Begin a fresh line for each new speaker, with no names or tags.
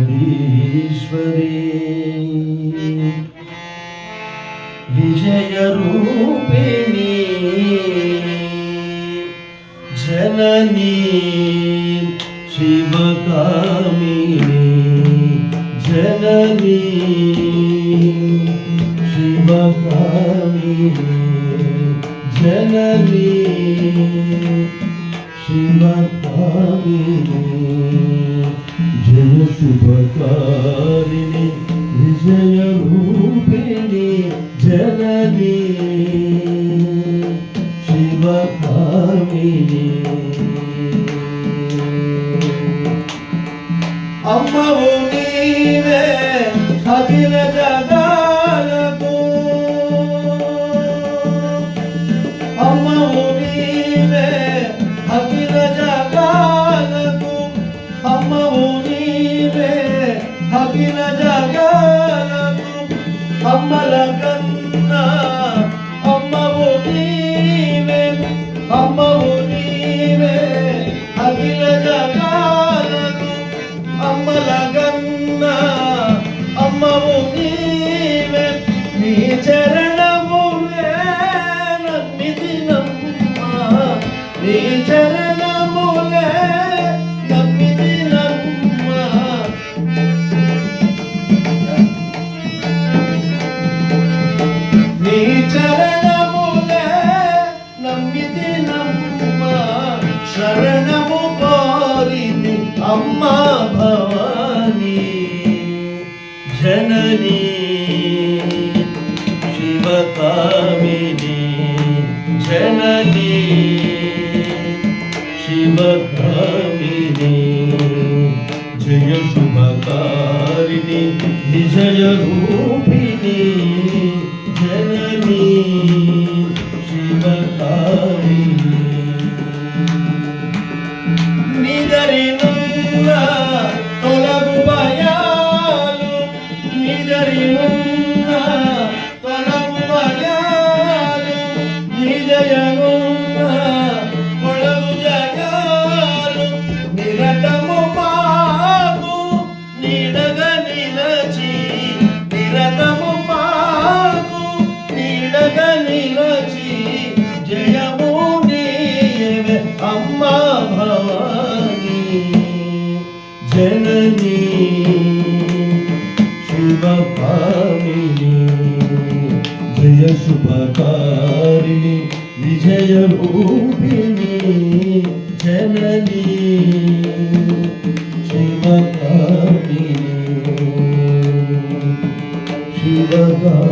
జగదీశ్వరి విజయ రూపిణి జననీ శివకామిని జననీ శివకామిని జననీ శివకామిని జయ శుభకారిణి విజయ రూపిణి జననీ శివకామిని అమ్మవు నీవే అఖిల జగాలకు అమ్మవు నీవే అఖిల జగాలకు అమ్మవు నీవే అఖిల జగాలకు అమ్మల కన్నా అమ్మవు నీవే అమ్మవు నీవే అఖిల జగాలకు అమ్మల కన్నా అమ్మవు నీవే నీ చరణములే నమ్మితినమ్మా నీ చరణములే నమ్మితినమ్మా నీ చరణములే నమ్మితినమ్మా శరణము కోరిని అమ్మా భవాని జననీ శివకామిని జననీ శివకామిని జయ శుభకారిణి విజయ రూపిణి జననీ శివకామిని నిదరినున్న తొలగు భయాలు నిదరినున్న తొలగు భయాలు నిజయనున్న తొలగు జయాలు నిరతము మాకు నీడగా నిలచి నిరతము మాకు నీడగా నిలచి జయము నీవే అమ్మా భవాని జననీ శివకామిని జయ శుభకారిణి విజయ రూపిణి జననీ శివకామిని శివకామిని